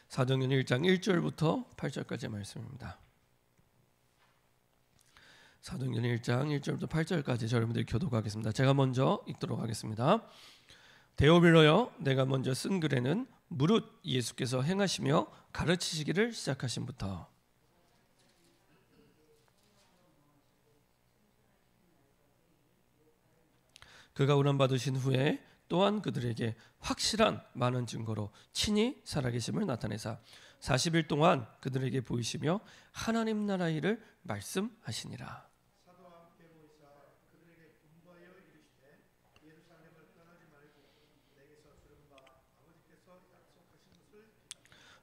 사도행전 1장 1절부터 8절까지의 말씀입니다. 사도행전 1장 1절부터 8절까지 여러분들이 교독하겠습니다. 제가 먼저 읽도록 하겠습니다. 데오빌로여, 내가 먼저 쓴 글에는 무릇 예수께서 행하시며 가르치시기를 시작하신부터 그가 운함받으신 후에 또한 그들에게 확실한 많은 증거로 친히 살아계심을 나타내사 40일 동안 그들에게 보이시며 하나님 나라의 일을 말씀하시니라.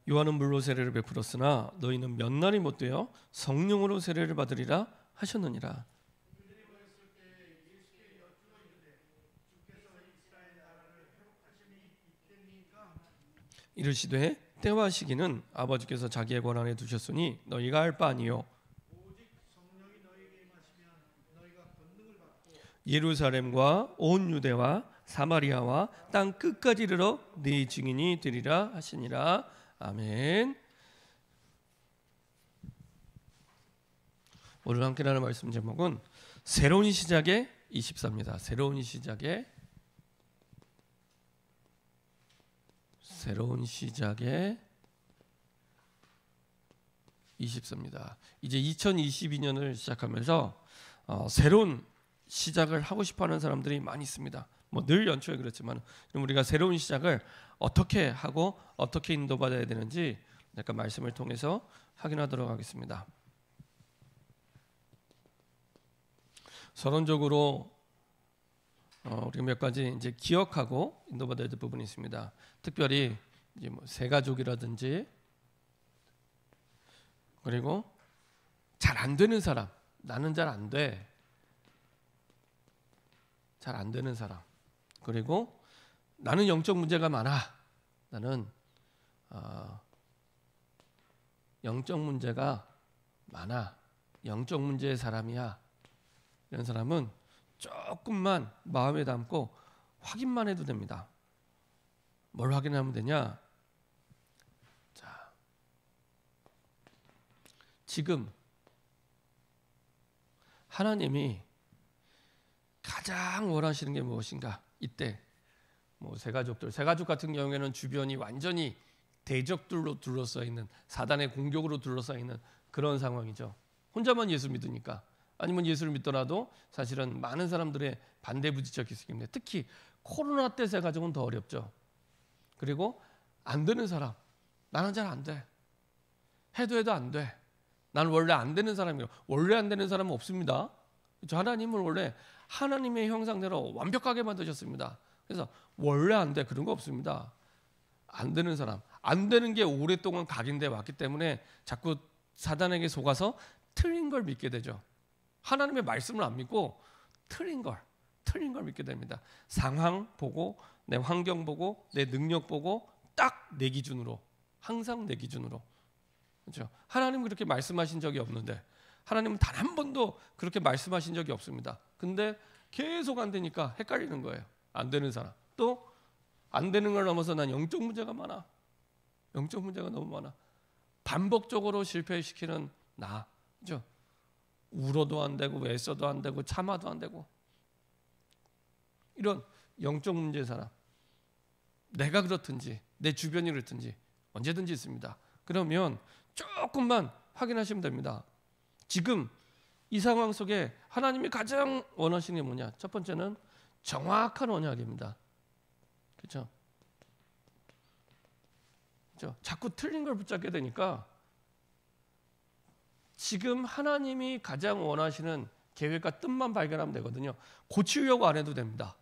요한은 물로 세례를 베풀었으나 너희는 몇 날이 못되어 성령으로 세례를 받으리라 하셨느니라. 이르시되 때와 시기는 아버지께서 자기의 권한에 두셨으니 너희가 알 바 아니요 예루살렘과 온 유대와 사마리아와 땅 끝까지 이르러 네 증인이 되리라 하시니라. 아멘. 오늘 함께 나눌 말씀 제목은 새로운 시작의 24입니다. 새로운 시작의 24입니다. 이제 2022년을 시작하면서 새로운 시작을 하고 싶어하는 사람들이 많이 있습니다. 늘 연초에 그렇지만 우리가 새로운 시작을 어떻게 하고 어떻게 인도받아야 되는지 약간 말씀을 통해서 확인하도록 하겠습니다. 서론적으로 우리가 몇 가지 이제 기억하고 인도받아야 될 부분이 있습니다. 특별히 이제 새 가족이라든지 그리고 잘 안 되는 사람, 나는 잘 안 돼, 잘 안 되는 사람, 그리고 나는 영적 문제가 많아, 나는 영적 문제가 많아, 영적 문제의 사람이야. 이런 사람은 조금만 마음에 담고 확인만 해도 됩니다. 뭘 확인하면 되냐? 자, 지금 하나님이 가장 원하시는 게 무엇인가? 이때 새 가족 같은 경우에는 주변이 완전히 대적들로 둘러싸여 있는, 사단의 공격으로 둘러싸여 있는 그런 상황이죠. 혼자만 예수 믿으니까. 아니면 예수를 믿더라도 사실은 많은 사람들의 반대 부딪혀 있기 때문에 특히 코로나 때 새 가족은 더 어렵죠. 그리고 안 되는 사람, 나는 잘 안 돼, 해도 안 돼, 나는 원래 안 되는 사람이에요. 원래 안 되는 사람은 없습니다. 그렇죠? 하나님을 원래 하나님의 형상대로 완벽하게 만드셨습니다. 그래서 원래 안 돼, 그런 거 없습니다. 안 되는 사람, 안 되는 게 오랫동안 각인돼 왔기 때문에 자꾸 사단에게 속아서 틀린 걸 믿게 되죠. 하나님의 말씀을 안 믿고 틀린 걸 믿게 됩니다. 상황 보고, 내 환경 보고, 내 능력 보고, 딱 내 기준으로, 항상 내 기준으로. 그렇죠? 하나님은 그렇게 말씀하신 적이 없는데, 하나님은 단 한 번도 그렇게 말씀하신 적이 없습니다. 근데 계속 안 되니까 헷갈리는 거예요. 안 되는 사람. 또 안 되는 걸 넘어서 난 영적 문제가 많아. 영적 문제가 너무 많아. 반복적으로 실패시키는 나. 그렇죠? 울어도 안 되고, 애써도 안 되고, 참아도 안 되고, 이런 영적 문제의 사람, 내가 그렇든지 내 주변이 그렇든지 언제든지 있습니다. 그러면 조금만 확인하시면 됩니다. 지금 이 상황 속에 하나님이 가장 원하시는 게 뭐냐? 첫 번째는 정확한 언약입니다. 그렇죠? 자꾸 틀린 걸 붙잡게 되니까 지금 하나님이 가장 원하시는 계획과 뜻만 발견하면 되거든요. 고치려고 안 해도 됩니다.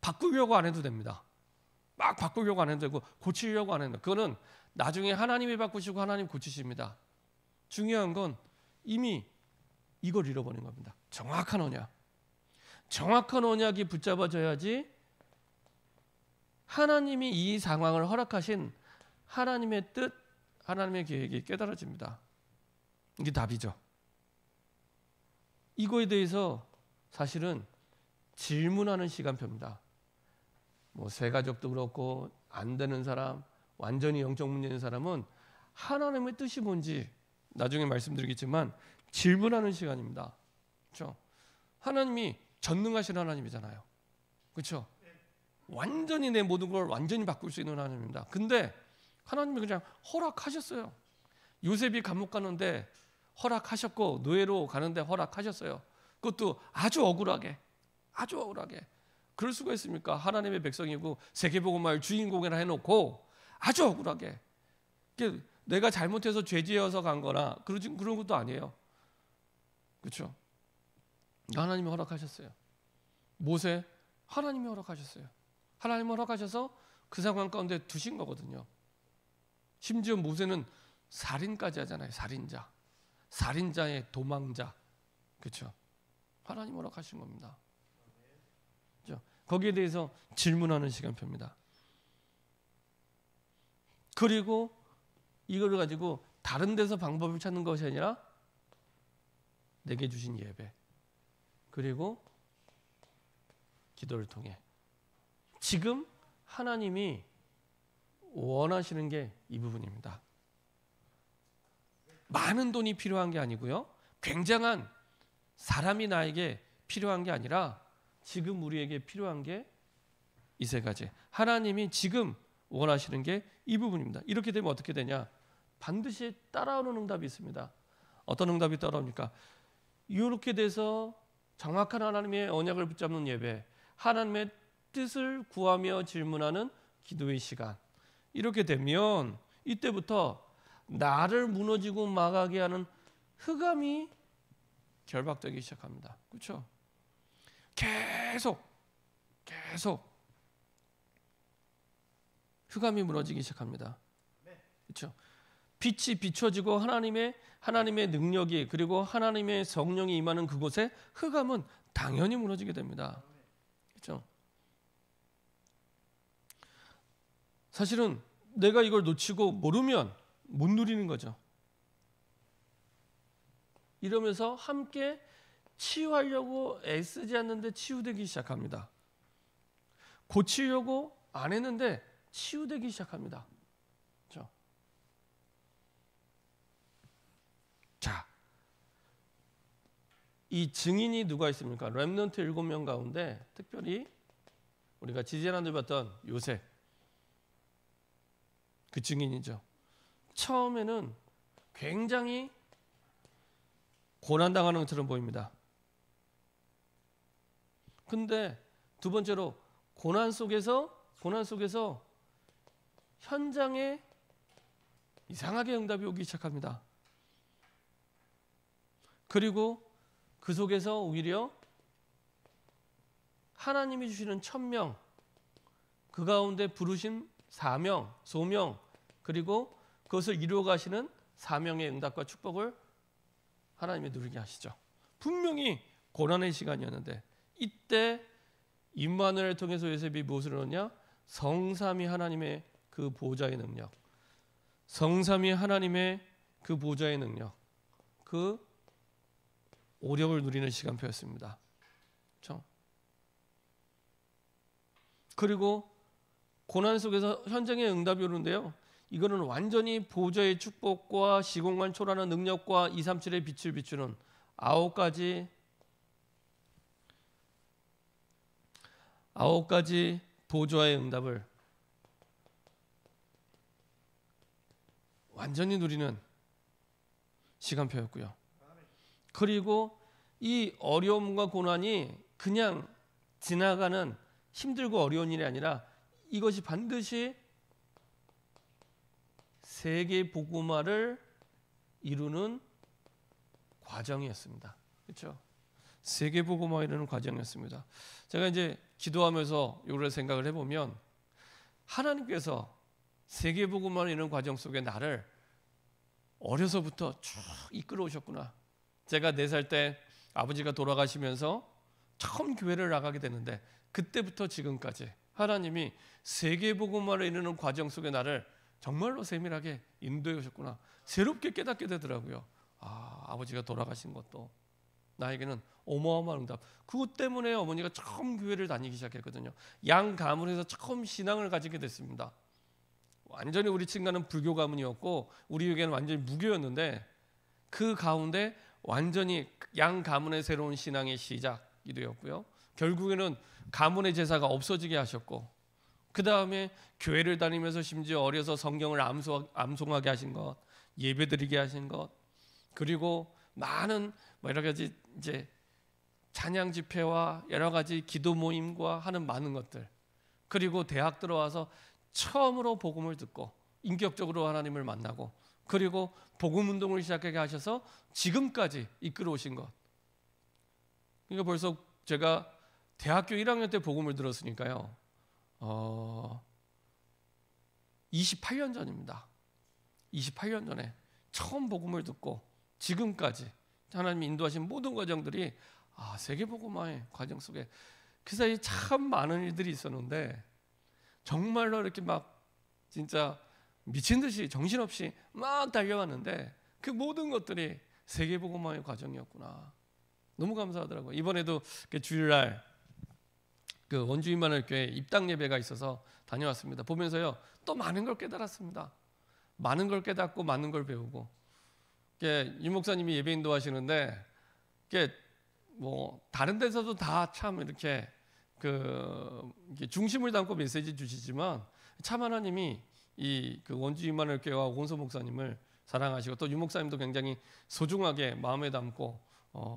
바꾸려고 안 해도 됩니다. 막 바꾸려고 안 해도 되고 고치려고 안 해도 돼요. 그거는 나중에 하나님이 바꾸시고 하나님 고치십니다. 중요한 건 이미 이걸 잃어버린 겁니다. 정확한 언약. 정확한 언약이 붙잡아져야지 하나님이 이 상황을 허락하신 하나님의 뜻, 하나님의 계획이 깨달아집니다. 이게 답이죠. 이거에 대해서 사실은 질문하는 시간표입니다. 새 가족도 그렇고, 안 되는 사람, 완전히 영적 문제 있는 사람은 하나님의 뜻이 뭔지 나중에 말씀드리겠지만 질문하는 시간입니다. 그렇죠? 하나님이 전능하신 하나님이잖아요. 그렇죠? 완전히 내 모든 걸 완전히 바꿀 수 있는 하나님입니다. 근데 하나님이 그냥 허락하셨어요. 요셉이 감옥 가는데 허락하셨고 노예로 가는데 허락하셨어요. 그것도 아주 억울하게. 그럴 수가 있습니까? 하나님의 백성이고 세계복음화의 주인공이라 해놓고 아주 억울하게. 내가 잘못해서 죄지어서 간 거나 그런 것도 아니에요. 그렇죠? 하나님이 허락하셨어요. 모세 하나님이 허락하셨어요. 하나님이 허락하셔서 그 상황 가운데 두신 거거든요. 심지어 모세는 살인까지 하잖아요. 살인자의 도망자. 그렇죠? 하나님 허락하신 겁니다. 그렇죠? 거기에 대해서 질문하는 시간표입니다. 그리고 이걸 가지고 다른 데서 방법을 찾는 것이 아니라 내게 주신 예배 그리고 기도를 통해 지금 하나님이 원하시는 게 이 부분입니다. 많은 돈이 필요한 게 아니고요. 굉장한 사람이 나에게 필요한 게 아니라 지금 우리에게 필요한 게 이 세 가지. 하나님이 지금 원하시는 게 이 부분입니다. 이렇게 되면 어떻게 되냐? 반드시 따라오는 응답이 있습니다. 어떤 응답이 따라옵니까? 이렇게 돼서 정확한 하나님의 언약을 붙잡는 예배, 하나님의 뜻을 구하며 질문하는 기도의 시간. 이렇게 되면 이때부터 나를 무너지고 망하게 하는 흑암이 결박되기 시작합니다. 그렇죠? 계속 흑암이 무너지기 시작합니다. 그렇죠? 빛이 비춰지고 하나님의 능력이 그리고 하나님의 성령이 임하는 그곳에 흑암은 당연히 무너지게 됩니다. 그렇죠? 사실은 내가 이걸 놓치고 모르면 못 누리는 거죠. 이러면서 함께 치유하려고 애쓰지 않는데 치유되기 시작합니다. 고치려고 안 했는데 치유되기 시작합니다. 그렇죠? 자, 이 증인이 누가 있습니까? 렘넌트 7명 가운데 특별히 우리가 지지난주에 봤던 요셉 그 증인이죠. 처음에는 굉장히 고난당하는 것처럼 보입니다. 근데 두 번째로 고난 속에서 현장에 이상하게 응답이 오기 시작합니다. 그리고 그 속에서 오히려 하나님이 주시는 천명, 그 가운데 부르신 사명, 소명, 그리고 그것을 이루어 가시는 사명의 응답과 축복을 하나님이 누리게 하시죠. 분명히 고난의 시간이었는데 이때 임마누엘을 통해서 요셉이 무엇을 얻냐? 성삼위 하나님의 그 보좌의 능력, 성삼위 하나님의 그 보좌의 능력, 그 오력을 누리는 시간표였습니다. 그렇죠? 그리고 고난 속에서 현장의 응답이 오는데요. 이거는 완전히 보좌의 축복과 시공간 초월하는 능력과 237의 빛을 비추는 9가지 보좌의 응답을 완전히 누리는 시간표였고요. 그리고 이 어려움과 고난이 그냥 지나가는 힘들고 어려운 일이 아니라 이것이 반드시 세계 복음화를 이루는 과정이었습니다. 그렇죠? 세계 복음화 이루는 과정이었습니다. 제가 이제 기도하면서 이걸 생각을 해보면 하나님께서 세계 복음화를 이루는 과정 속에 나를 어려서부터 쭉 이끌어 오셨구나. 제가 4살 때 아버지가 돌아가시면서 처음 교회를 나가게 됐는데 그때부터 지금까지 하나님이 세계 복음화를 이루는 과정 속에 나를 정말로 세밀하게 인도해 오셨구나. 새롭게 깨닫게 되더라고요. 아버지가 돌아가신 것도 나에게는 어마어마한 응답. 그것 때문에 어머니가 처음 교회를 다니기 시작했거든요. 양 가문에서 처음 신앙을 가지게 됐습니다. 완전히 우리 친가는 불교 가문이었고 우리에게는 완전히 무교였는데 그 가운데 완전히 양 가문의 새로운 신앙의 시작이 되었고요. 결국에는 가문의 제사가 없어지게 하셨고 그 다음에 교회를 다니면서 심지어 어려서 성경을 암송하게 하신 것, 예배드리게 하신 것, 그리고 많은 여러 가지 이제 찬양 집회와 여러 가지 기도 모임과 하는 많은 것들, 그리고 대학 들어와서 처음으로 복음을 듣고 인격적으로 하나님을 만나고 그리고 복음 운동을 시작하게 하셔서 지금까지 이끌어 오신 것. 그러니까 벌써 제가 대학교 1학년 때 복음을 들었으니까요. 28년 전입니다. 28년 전에 처음 복음을 듣고 지금까지 하나님이 인도하신 모든 과정들이 세계복음화의 과정 속에 그 사이에 참 많은 일들이 있었는데 정말로 이렇게 막 진짜 미친 듯이 정신없이 막 달려갔는데 그 모든 것들이 세계복음화의 과정이었구나. 너무 감사하더라고요. 이번에도 주일날 그 원주 임마누엘교회 입당 예배가 있어서 다녀왔습니다. 보면서요 또 많은 걸 깨달았습니다. 많은 걸 깨닫고 많은 걸 배우고 유 목사님이 예배 인도하시는데 뭐 다른 데서도 다 참 이렇게 중심을 담고 메시지 주시지만 참 하나님이 그 원주 임마누엘교회와 오건소 목사님을 사랑하시고 또 유 목사님도 굉장히 소중하게 마음에 담고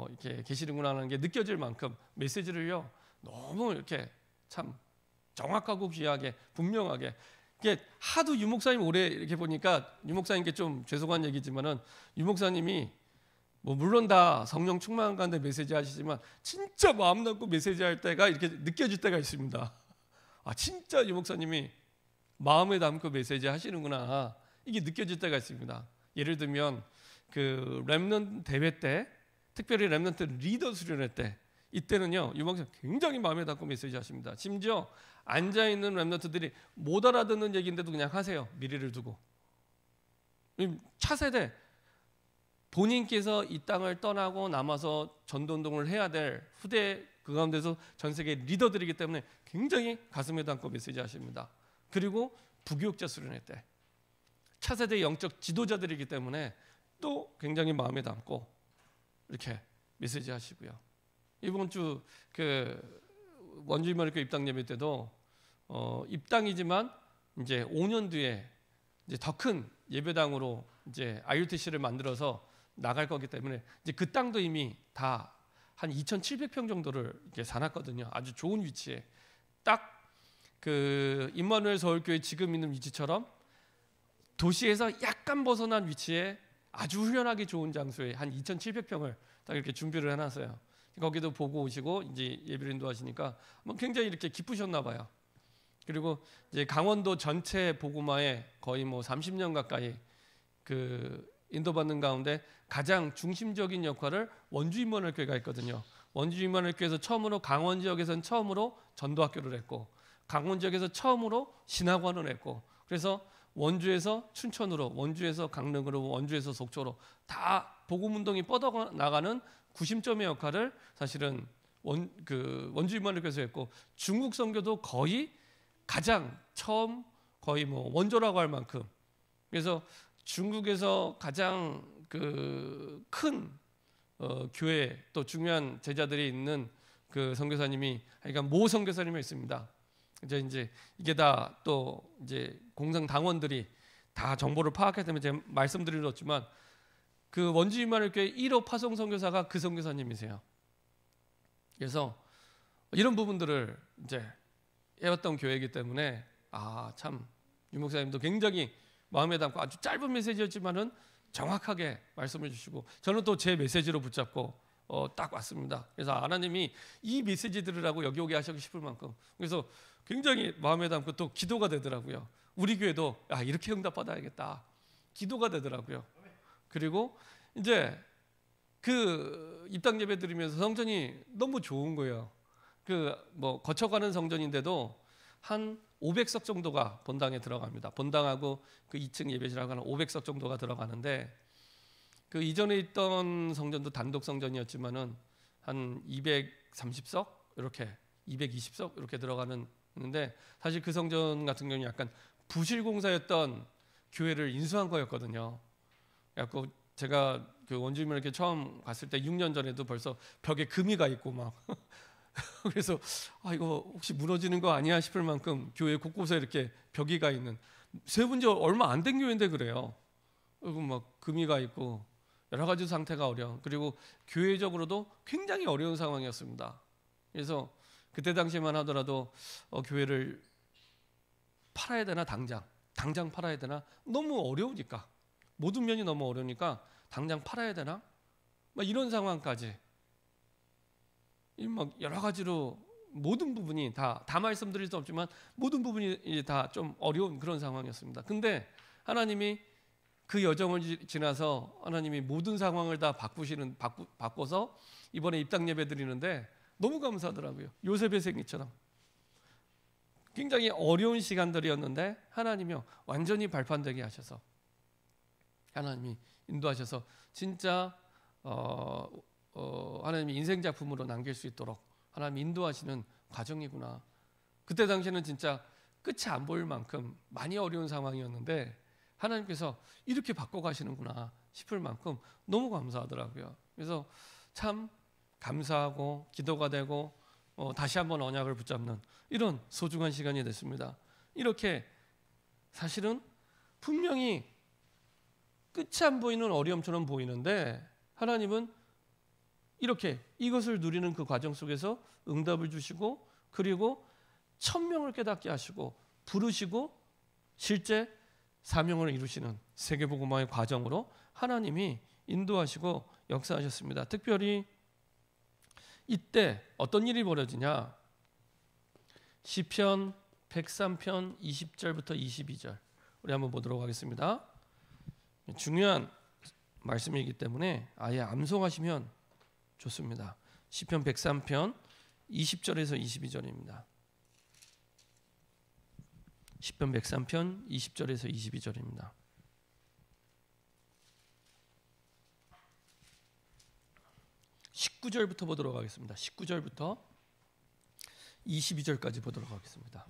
이렇게 계시는구나 하는 게 느껴질 만큼 메시지를요 너무 이렇게 참 정확하고 귀하게 분명하게 이게 하도 유 목사님 오래 이렇게 보니까 유 목사님께 좀 죄송한 얘기지만은 유 목사님이 뭐 물론 다 성령 충만한 가운데 메시지 하시지만 진짜 마음 담고 메시지 할 때가 이렇게 느껴질 때가 있습니다. 진짜 유 목사님이 마음에 담고 메시지 하시는구나 이게 느껴질 때가 있습니다. 예를 들면 그 렘넌트 대회 때 특별히 렘넌트 리더 수련회 때 이때는요 유 목사님 굉장히 마음에 담고 메시지 하십니다. 심지어 앉아있는 렘넌트들이 못 알아듣는 얘기인데도 그냥 하세요. 미리를 두고 차세대 본인께서 이 땅을 떠나고 남아서 전도운동을 해야 될 후대 그 가운데서 전 세계 리더들이기 때문에 굉장히 가슴에 담고 메시지 하십니다. 그리고 부교육자 수련회 때 차세대 영적 지도자들이기 때문에 또 굉장히 마음에 담고 이렇게 메시지 하시고요. 이번 주 그 원주 임마누엘교회 입당 예배 때도 입당이지만 이제 5년 뒤에 이제 더 큰 예배당으로 이제 IUTC를 만들어서 나갈 거기 때문에 이제 그 땅도 이미 다 한 2,700평 정도를 이렇게 사놨거든요. 아주 좋은 위치에 딱 그 임마누엘 서울교회 지금 있는 위치처럼 도시에서 약간 벗어난 위치에 아주 훈련하기 좋은 장소에 한 2,700평을 딱 이렇게 준비를 해놨어요. 거기도 보고 오시고 이제 예배를 인도하시니까 뭐 굉장히 이렇게 기쁘셨나 봐요. 그리고 이제 강원도 전체 복음화에 거의 뭐 30년 가까이 그 인도받는 가운데 가장 중심적인 역할을 원주 임마누엘교회가 했거든요. 원주 임마누엘교회에서 처음으로 강원 지역에서는 처음으로 전도학교를 했고 강원 지역에서 처음으로 신학원을 했고 그래서 원주에서 춘천으로 원주에서 강릉으로 원주에서 속초로 다 복음 운동이 뻗어 나가는 구심점의 역할을 사실은 원주 임마누엘교회에서 했고 중국 선교도 거의 가장 처음 거의 뭐 원조라고 할 만큼 그래서 중국에서 가장 그 큰 교회 또 중요한 제자들이 있는 그 선교사님이 그러니까 모 선교사님이 있습니다. 이제 이게 다 또 이제 공상 당원들이 다 정보를 파악했기 때문에 제가 말씀드렸지만 그 원주 임마누엘교회 1호 파송 선교사가 그 선교사님이세요. 그래서 이런 부분들을 이제 해왔던 교회이기 때문에 참 유 목사님도 굉장히 마음에 담고 아주 짧은 메시지였지만은 정확하게 말씀해 주시고 저는 또 제 메시지로 붙잡고 딱 왔습니다. 그래서 하나님이 이 메시지 들으라고 여기 오게 하시고 싶을 만큼 그래서 굉장히 마음에 담고 또 기도가 되더라고요. 우리 교회도 이렇게 응답받아야겠다 기도가 되더라고요. 그리고 이제 그 입당 예배 드리면서 성전이 너무 좋은 거예요. 그 뭐 거쳐가는 성전인데도 한 500석 정도가 본당에 들어갑니다. 본당하고 그 2층 예배실하고 한 500석 정도가 들어가는데 그 이전에 있던 성전도 단독 성전이었지만은 한 230석 이렇게 220석 이렇게 들어가는데 사실 그 성전 같은 경우는 약간 부실공사였던 교회를 인수한 거였거든요. 그래서 제가 그 원주민 이렇게 처음 갔을 때 6년 전에도 벌써 벽에 금이 가 있고 막 그래서 이거 혹시 무너지는 거 아니야 싶을 만큼 교회 곳곳에 이렇게 벽이 가 있는, 세운 지 얼마 안 된 교회인데 그래요. 그리고 막 금이 가 있고 여러 가지 상태가 어려운, 그리고 교회적으로도 굉장히 어려운 상황이었습니다. 그래서 그때 당시만 하더라도 교회를 팔아야 되나, 당장 팔아야 되나, 너무 어려우니까, 모든 면이 너무 어려우니까 당장 팔아야 되나, 막 이런 상황까지 막 여러 가지로 모든 부분이 다 말씀드릴 수 없지만 모든 부분이 다 좀 어려운 그런 상황이었습니다. 근데 하나님이 그 여정을 지나서 하나님이 모든 상황을 다 바꿔서 이번에 입당 예배 드리는데 너무 감사하더라고요. 요셉의 생애처럼 굉장히 어려운 시간들이었는데 하나님이요 완전히 발판되게 하셔서, 하나님이 인도하셔서 진짜 하나님이 인생 작품으로 남길 수 있도록 하나님이 인도하시는 과정이구나. 그때 당시에는 진짜 끝이 안 보일 만큼 많이 어려운 상황이었는데 하나님께서 이렇게 바꿔가시는구나 싶을 만큼 너무 감사하더라고요. 그래서 참 감사하고 기도가 되고 다시 한번 언약을 붙잡는 이런 소중한 시간이 됐습니다. 이렇게 사실은 분명히 끝이 안 보이는 어려움처럼 보이는데 하나님은 이렇게 이것을 누리는 그 과정 속에서 응답을 주시고, 그리고 1000명을 깨닫게 하시고 부르시고 실제 사명을 이루시는 세계복음화의 과정으로 하나님이 인도하시고 역사하셨습니다. 특별히 이때 어떤 일이 벌어지냐, 시편 103편 20절부터 22절 우리 한번 보도록 하겠습니다. 중요한 말씀이기 때문에 아예 암송하시면 좋습니다. 시편 103편 20절에서 22절입니다. 시편 103편 20절에서 22절입니다. (19절부터) 보도록 하겠습니다. 19절부터 22절까지 보도록 하겠습니다.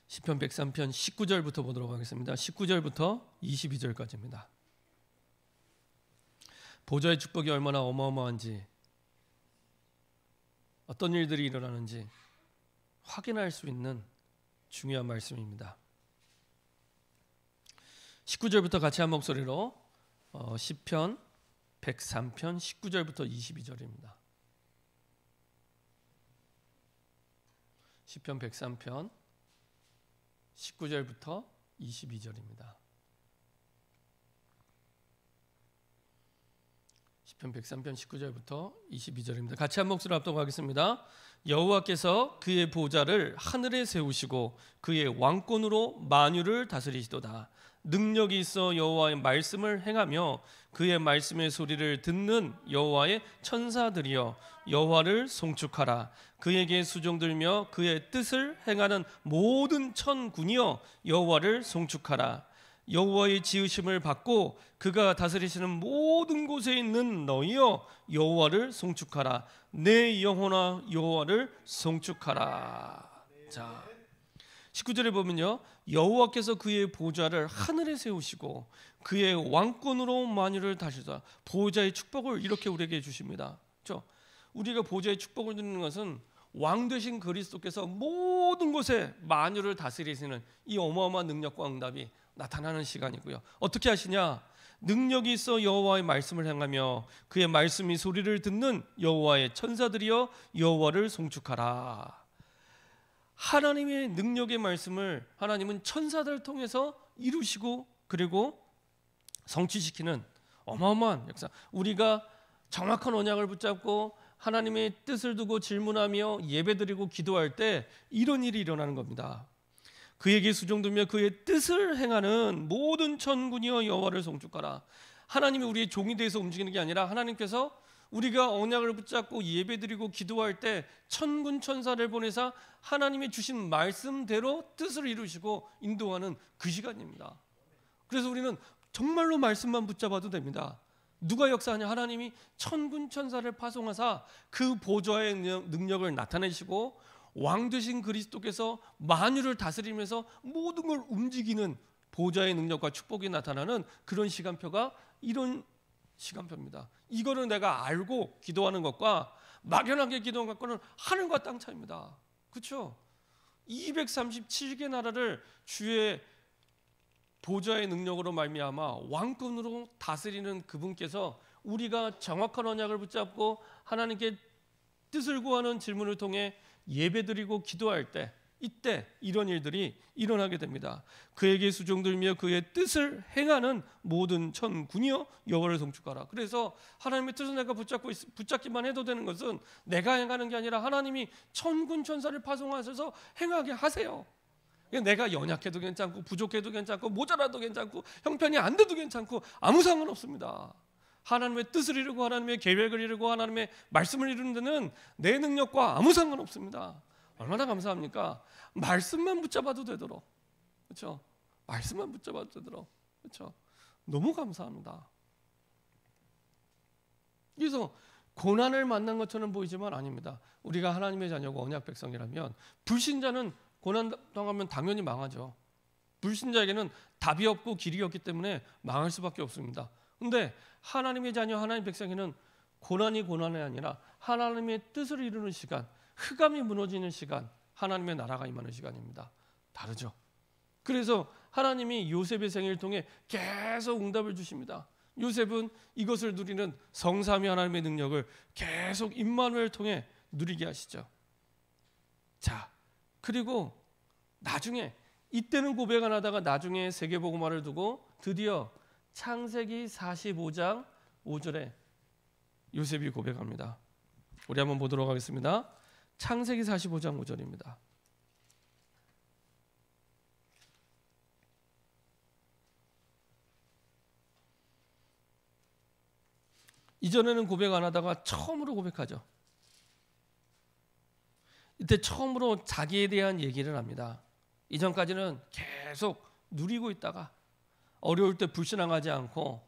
시편 103편 19절부터 보도록 하겠습니다. 19절부터 22절까지입니다. 보좌의 축복이 얼마나 어마어마한지, 어떤 일들이 일어나는지 확인할 수 있는 중요한 말씀입니다. 19절부터 같이 한 목소리로 시편 103편 19절부터 22절입니다. 시편 103편 19절부터 22절입니다. 시편 103편 19절부터 22절입니다. 같이 한 목소리로 합독하겠습니다. 여호와께서 그의 보좌를 하늘에 세우시고 그의 왕권으로 만유를 다스리시도다. 능력이 있어 여호와의 말씀을 행하며 그의 말씀의 소리를 듣는 여호와의 천사들이여 여호와를 송축하라. 그에게 수종들며 그의 뜻을 행하는 모든 천군이여 여호와를 송축하라. 여호와의 지으심을 받고 그가 다스리시는 모든 곳에 있는 너희여 여호와를 송축하라. 내 영혼아 여호와를 송축하라. 자, 19절에 보면요, 여호와께서 그의 보좌를 하늘에 세우시고 그의 왕권으로 만유를 다스리시다. 보좌의 축복을 이렇게 우리에게 주십니다. 그렇죠? 우리가 보좌의 축복을 누리는 것은 왕 되신 그리스도께서 모든 곳에 만유를 다스리시는 이 어마어마한 능력과 응답이 나타나는 시간이고요. 어떻게 하시냐? 능력이 있어 여호와의 말씀을 행하며 그의 말씀이 소리를 듣는 여호와의 천사들이여 여호와를 송축하라. 하나님의 능력의 말씀을 하나님은 천사들을 통해서 이루시고 그리고 성취시키는 어마어마한 역사. 우리가 정확한 언약을 붙잡고 하나님의 뜻을 두고 질문하며 예배드리고 기도할 때 이런 일이 일어나는 겁니다. 그에게 수종들며 그의 뜻을 행하는 모든 천군이여 여호와를 송축하라. 하나님이 우리의 종이 되어서 움직이는 게 아니라 하나님께서 우리가 언약을 붙잡고 예배드리고 기도할 때 천군 천사를 보내사 하나님이 주신 말씀대로 뜻을 이루시고 인도하는 그 시간입니다. 그래서 우리는 정말로 말씀만 붙잡아도 됩니다. 누가 역사하냐? 하나님이 천군 천사를 파송하사 그 보좌의 능력을 나타내시고 왕 되신 그리스도께서 만유를 다스리면서 모든 걸 움직이는 보좌의 능력과 축복이 나타나는 그런 시간표가 이런 시간표입니다. 이거를 내가 알고 기도하는 것과 막연하게 기도하는 것과는 하늘과 땅 차이입니다. 그렇죠? 237개 나라를 주의 보좌의 능력으로 말미암아 왕권으로 다스리는 그분께서 우리가 정확한 언약을 붙잡고 하나님께 뜻을 구하는 질문을 통해 예배드리고 기도할 때, 이때 이런 일들이 일어나게 됩니다. 그에게 수종들며 그의 뜻을 행하는 모든 천군이여 여호와를 송축하라. 그래서 하나님의 뜻을 내가 붙잡기만 해도 되는 것은 내가 행하는 게 아니라 하나님이 천군 천사를 파송하셔서 행하게 하세요. 내가 연약해도 괜찮고 부족해도 괜찮고 모자라도 괜찮고 형편이 안 돼도 괜찮고 아무 상관없습니다. 하나님의 뜻을 이루고 하나님의 계획을 이루고 하나님의 말씀을 이루는 데는 내 능력과 아무 상관없습니다. 얼마나 감사합니까? 말씀만 붙잡아도 되도록, 그렇죠? 말씀만 붙잡아도 되도록, 그렇죠? 너무 감사합니다. 그래서 고난을 만난 것처럼 보이지만 아닙니다. 우리가 하나님의 자녀고 언약 백성이라면 불신자는 고난 당하면 당연히 망하죠. 불신자에게는 답이 없고 길이 없기 때문에 망할 수밖에 없습니다. 근데 하나님의 자녀 하나님의 백성에는 고난이 아니라 하나님의 뜻을 이루는 시간, 흑암이 무너지는 시간, 하나님의 나라가 임하는 시간입니다. 다르죠. 그래서 하나님이 요셉의 생애를 통해 계속 응답을 주십니다. 요셉은 이것을 누리는 성삼위 하나님의 능력을 계속 임마누엘을 통해 누리게 하시죠. 자, 그리고 나중에 이때는 고백 안 하다가 나중에 세계복음화를 두고 드디어 창세기 45장 5절에 요셉이 고백합니다. 우리 한번 보도록 하겠습니다. 창세기 45장 5절입니다. 이전에는 고백 안 하다가 처음으로 고백하죠. 이때 처음으로 자기에 대한 얘기를 합니다. 이전까지는 계속 누리고 있다가 어려울 때 불신앙하지 않고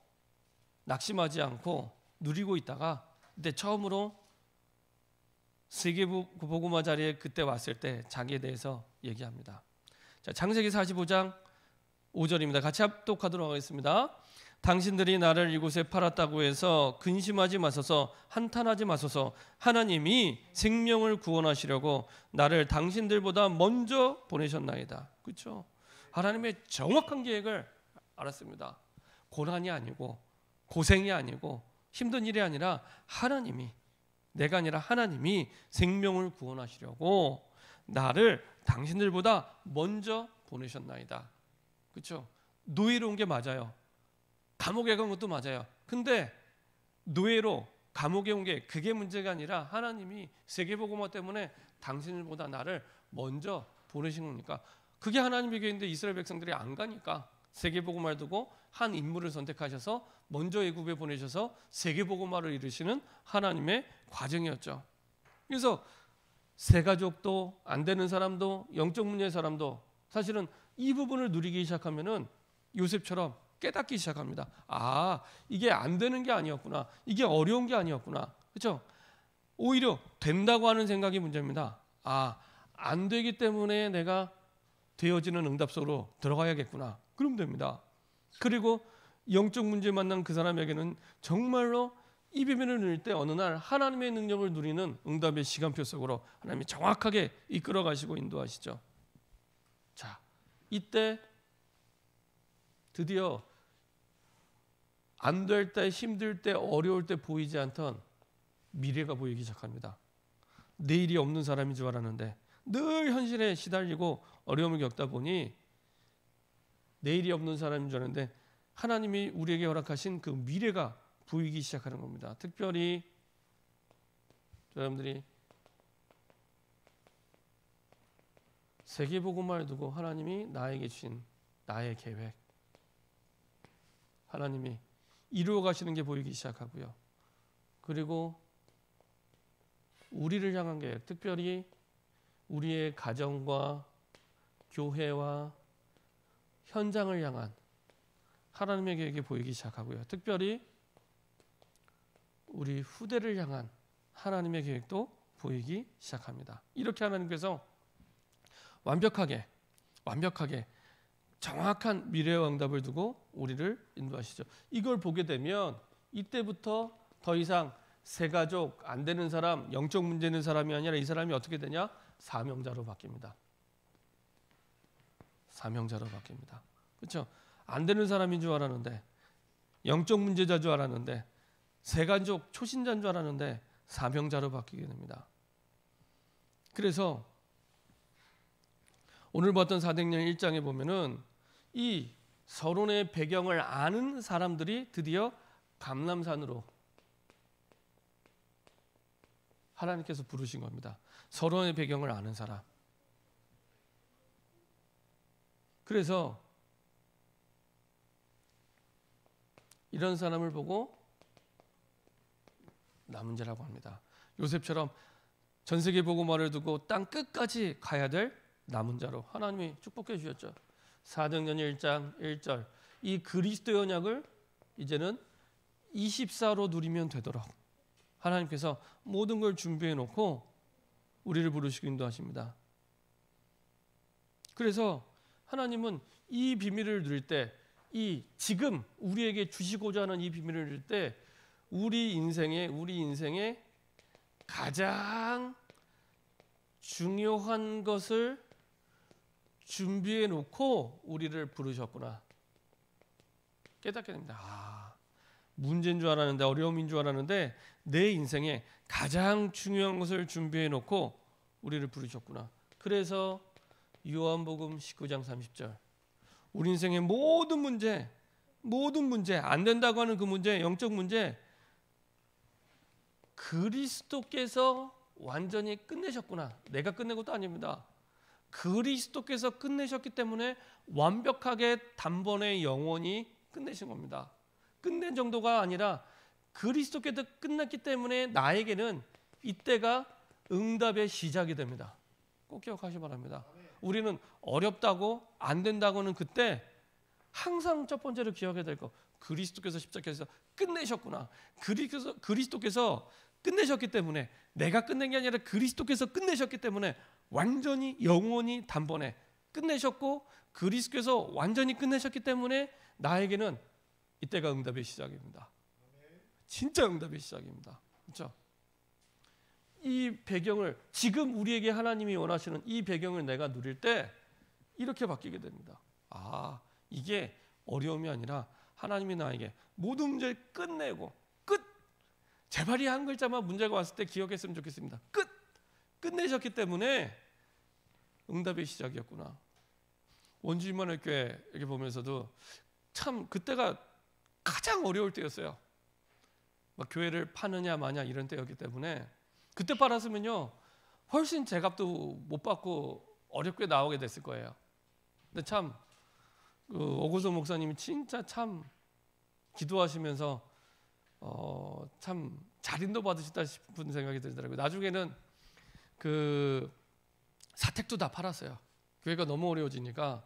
낙심하지 않고 누리고 있다가 이때 처음으로 세계복음화 자리에 그때 왔을 때 자기에 대해서 얘기합니다. 자, 창세기 45장 5절입니다. 같이 합독하도록 하겠습니다. 당신들이 나를 이곳에 팔았다고 해서 근심하지 마소서, 한탄하지 마소서. 하나님이 생명을 구원하시려고 나를 당신들보다 먼저 보내셨나이다. 그렇죠? 하나님의 정확한 계획을 알았습니다. 고난이 아니고 고생이 아니고 힘든 일이 아니라 하나님이, 내가 아니라 하나님이 생명을 구원하시려고 나를 당신들보다 먼저 보내셨나이다. 그렇죠? 노예로 온 게 맞아요. 감옥에 간 것도 맞아요. 근데 노예로 감옥에 온 게 그게 문제가 아니라 하나님이 세계복음화 때문에 당신들보다 나를 먼저 보내신 겁니까? 그게 하나님의 계획인데 이스라엘 백성들이 안 가니까 세계복음화를 두고 한 인물을 선택하셔서 먼저 애굽에 보내셔서 세계복음화를 이루시는 하나님의 과정이었죠. 그래서 새가족도 안 되는 사람도 영적 문제의 사람도 사실은 이 부분을 누리기 시작하면은 요셉처럼 깨닫기 시작합니다. 아, 이게 안 되는 게 아니었구나. 이게 어려운 게 아니었구나. 그렇죠? 오히려 된다고 하는 생각이 문제입니다. 아, 안 되기 때문에 내가 되어지는 응답 속으로 들어가야겠구나. 그러면 됩니다. 그리고 영적 문제 만난 그 사람에게는 정말로 이 비밀을 누릴 때 어느 날 하나님의 능력을 누리는 응답의 시간표 속으로 하나님이 정확하게 이끌어 가시고 인도하시죠. 자, 이때 드디어 안 될 때, 힘들 때, 어려울 때 보이지 않던 미래가 보이기 시작합니다. 내일이 없는 사람인 줄 알았는데 늘 현실에 시달리고 어려움을 겪다 보니 내일이 없는 사람인 줄 알았는데 하나님이 우리에게 허락하신 그 미래가 보이기 시작하는 겁니다. 특별히 여러분들이 세계복음화를 두고 하나님이 나에게 주신 나의 계획, 하나님이 이루어 가시는 게 보이기 시작하고요. 그리고 우리를 향한 계획, 특별히 우리의 가정과 교회와 현장을 향한 하나님의 계획이 보이기 시작하고요. 특별히 우리 후대를 향한 하나님의 계획도 보이기 시작합니다. 이렇게 하나님께서 완벽하게 정확한 미래의 응답을 두고 우리를 인도하시죠. 이걸 보게 되면 이때부터 더 이상 새가족 안 되는 사람, 영적 문제 있는 사람이 아니라 이 사람이 어떻게 되냐? 사명자로 바뀝니다. 사명자로 바뀝니다. 그렇죠? 안 되는 사람인 줄 알았는데, 영적 문제자인 줄 알았는데, 새가족 초신자인 줄 알았는데 사명자로 바뀌게 됩니다. 그래서 오늘 봤던 사도행전 1장에 보면은 이 서론의 배경을 아는 사람들이 드디어 감람산으로 하나님께서 부르신 겁니다. 서론의 배경을 아는 사람. 그래서 이런 사람을 보고 남은 자라고 합니다. 요셉처럼 전 세계 복음화를 두고 땅 끝까지 가야 될 남은 자로 하나님이 축복해 주셨죠. 사도행전 1장 1절 이 그리스도의 언약을 이제는 24로 누리면 되도록 하나님께서 모든 걸 준비해 놓고 우리를 부르시고 인도하십니다. 그래서 하나님은 이 비밀을 누릴 때, 이 지금 우리에게 주시고자 하는 이 비밀을 누릴 때 우리 인생에 가장 중요한 것을 준비해 놓고 우리를 부르셨구나 깨닫게 됩니다. 문제인 줄 알았는데, 어려움인 줄 알았는데 내 인생에 가장 중요한 것을 준비해 놓고 우리를 부르셨구나. 그래서 요한복음 19장 30절 우리 인생의 모든 문제 안 된다고 하는 그 문제, 영적 문제 그리스도께서 완전히 끝내셨구나. 내가 끝낸 것도 아닙니다. 그리스도께서 끝내셨기 때문에 완벽하게 단번에 영원히 끝내신 겁니다. 끝낸 정도가 아니라 그리스도께서 끝났기 때문에 나에게는 이때가 응답의 시작이 됩니다. 꼭 기억하시기 바랍니다. 우리는 어렵다고 안 된다고는 그때 항상 첫 번째로 기억해야 될 거, 그리스도께서 십자가에서 끝내셨구나. 그리스도께서 끝내셨기 때문에, 내가 끝낸 게 아니라 그리스도께서 끝내셨기 때문에 완전히 영원히 단번에 끝내셨고, 그리스도께서 완전히 끝내셨기 때문에 나에게는 이때가 응답의 시작입니다. 진짜 응답의 시작입니다. 그렇죠? 이 배경을, 지금 우리에게 하나님이 원하시는 이 배경을 내가 누릴 때 이렇게 바뀌게 됩니다. 이게 어려움이 아니라 하나님이 나에게 모든 문제를 끝내고, 제발 이 한 글자만 문제가 왔을 때 기억했으면 좋겠습니다. 끝내셨기 때문에 응답의 시작이었구나. 원주 임마누엘교회 이렇게 보면서도 참 그때가 가장 어려울 때였어요. 막 교회를 파느냐 마냐 이런 때였기 때문에, 그때 팔았으면요 훨씬 제값도 못 받고 어렵게 나오게 됐을 거예요. 근데 참 오고서 목사님이 진짜 참 기도하시면서 참 잘 인도 받으셨다 싶은 생각이 들더라고요. 나중에는 그 사택도 다 팔았어요. 교회가 너무 어려워지니까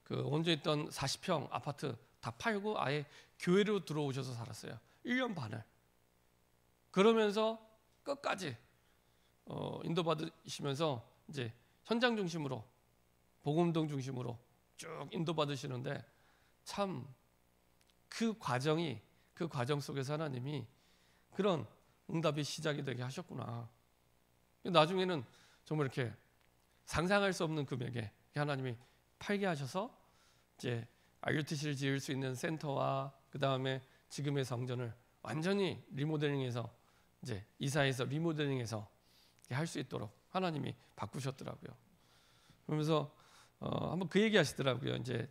그 원주에 있던 40평 아파트 다 팔고 아예 교회로 들어오셔서 살았어요. 1년 반을. 그러면서 끝까지 인도 받으시면서 이제 현장 중심으로, 복음동 중심으로 쭉 인도 받으시는데, 참 그 과정 속에서 하나님이 그런 응답의 시작이 되게 하셨구나. 나중에는 정말 이렇게 상상할 수 없는 금액에 하나님이 팔게 하셔서 이제 RUTC를 지을 수 있는 센터와 그 다음에 지금의 성전을 완전히 리모델링해서, 이제 이사해서 리모델링해서 할 수 있도록 하나님이 바꾸셨더라고요. 그러면서 한번 그 얘기 하시더라고요. 이제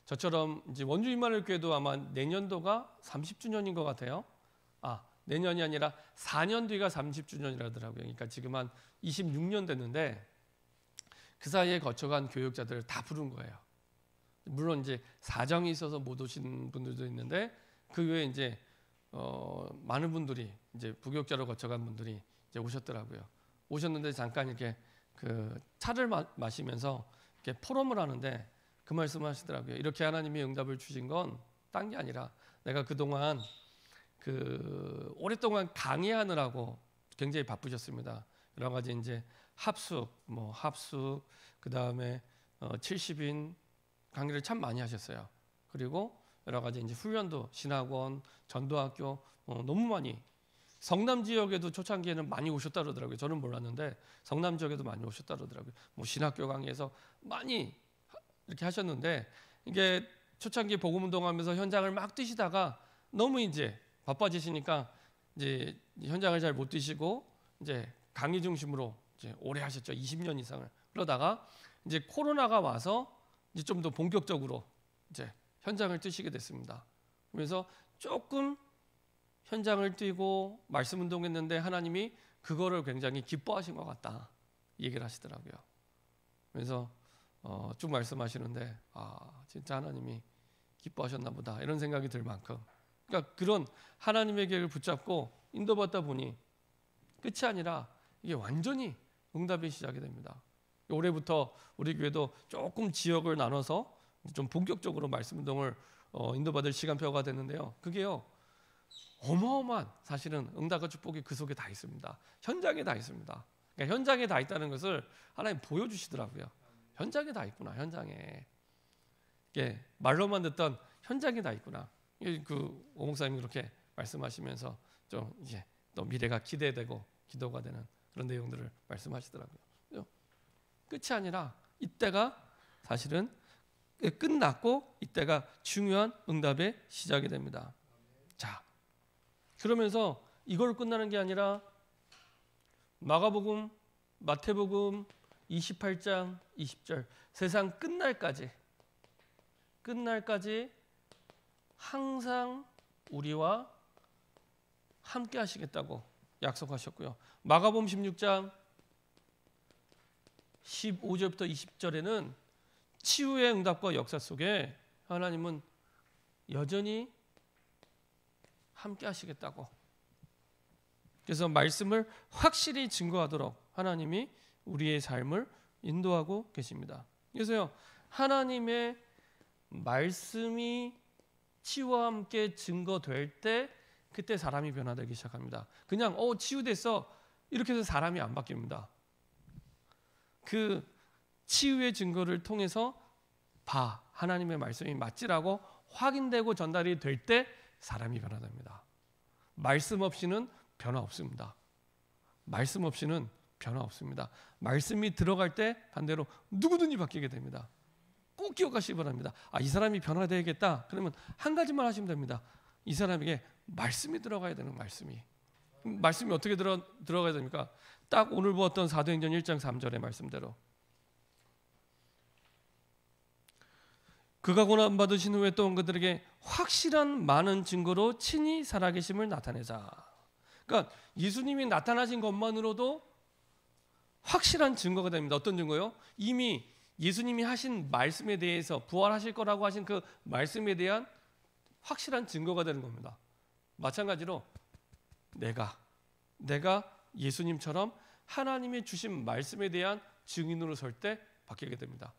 저처럼 이제 원주 임마누엘 교회도 아마 내년도가 30주년인 것 같아요. 내년이 아니라 4년 뒤가 30주년이라더라고요. 그러니까 지금 한 26년 됐는데 그 사이에 거쳐간 교육자들을 다 부른 거예요. 물론 이제 사정이 있어서 못 오신 분들도 있는데, 그 외에 이제 많은 분들이 이제 부교육자로 거쳐간 분들이 이제 오셨더라고요. 오셨는데 잠깐 이렇게 그 차를 마시면서 이렇게 포럼을 하는데 그 말씀을 하시더라고요. 이렇게 하나님이 응답을 주신 건 딴 게 아니라 내가 그동안 오랫동안 강의하느라고 굉장히 바쁘셨습니다. 여러 가지 이제 합숙, 그 다음에 70인 강의를 참 많이 하셨어요. 그리고 여러 가지 이제 훈련도 신학원, 전도학교 너무 많이, 성남 지역에도 초창기에는 많이 오셨다 그러더라고요. 저는 몰랐는데 성남 지역에도 많이 오셨다 그러더라고요. 신학교 강의에서 많이 이렇게 하셨는데, 이게 초창기 복음 운동하면서 현장을 막 뛰시다가 너무 이제 바빠지시니까 이제 현장을 잘 못 뛰시고 이제 강의 중심으로 이제 오래 하셨죠. 20년 이상을. 그러다가 이제 코로나가 와서 이제 좀 더 본격적으로 이제 현장을 뛰시게 됐습니다. 그래서 조금 현장을 뛰고 말씀 운동했는데 하나님이 그거를 굉장히 기뻐하신 것 같다 얘기를 하시더라고요. 그래서 쭉 말씀하시는데 진짜 하나님이 기뻐하셨나 보다 이런 생각이 들 만큼, 그러니까 그런 하나님의 계획을 붙잡고 인도받다 보니 끝이 아니라 이게 완전히 응답이 시작이 됩니다. 올해부터 우리 교회도 조금 지역을 나눠서 좀 본격적으로 말씀 운동을 인도받을 시간표가 됐는데요. 그게요, 어마어마한 사실은 응답과 축복이 그 속에 다 있습니다. 현장에 다 있습니다. 그러니까 현장에 다 있다는 것을 하나님 보여주시더라고요. 현장에 다 있구나. 현장에. 이게 말로만 듣던 현장에 다 있구나. 그 오 목사님이 그렇게 말씀하시면서 좀 이제 또 미래가 기대되고 기도가 되는 그런 내용들을 말씀하시더라고요. 끝이 아니라 이때가 사실은 끝났고 이때가 중요한 응답의 시작이 됩니다. 자, 그러면서 이걸 끝나는 게 아니라 마가복음, 마태복음 28장 20절 세상 끝날까지 항상 우리와 함께 하시겠다고 약속하셨고요. 마가복음 16장 15절부터 20절에는 치유의 응답과 역사 속에 하나님은 여전히 함께 하시겠다고, 그래서 말씀을 확실히 증거하도록 하나님이 우리의 삶을 인도하고 계십니다. 그래서요, 하나님의 말씀이 치유와 함께 증거될 때 그때 사람이 변화되기 시작합니다. 그냥 치유됐어 이렇게 해서 사람이 안 바뀝니다. 그 치유의 증거를 통해서 하나님의 말씀이 맞지라고 확인되고 전달이 될 때 사람이 변화됩니다. 말씀 없이는 변화 없습니다. 말씀 없이는 변화 없습니다. 말씀이 들어갈 때 반대로 누구든지 바뀌게 됩니다. 꼭 기억하시기 바랍니다. 이 사람이 변화되겠다. 그러면 한 가지만 하시면 됩니다. 이 사람에게 말씀이 들어가야 되는, 말씀이 어떻게 들어가야 됩니까? 딱 오늘 보았던 사도행전 1장 3절의 말씀대로 그가 고난 받으신 후에 또 온 그들에게 확실한 많은 증거로 친히 살아계심을 나타내자. 그러니까 예수님이 나타나신 것만으로도 확실한 증거가 됩니다. 어떤 증거요? 이미 예수님이 하신 말씀에 대해서 부활하실 거라고 하신 그 말씀에 대한 확실한 증거가 되는 겁니다. 마찬가지로 내가 예수님처럼 하나님이 주신 말씀에 대한 증인으로 설 때 바뀌게 됩니다.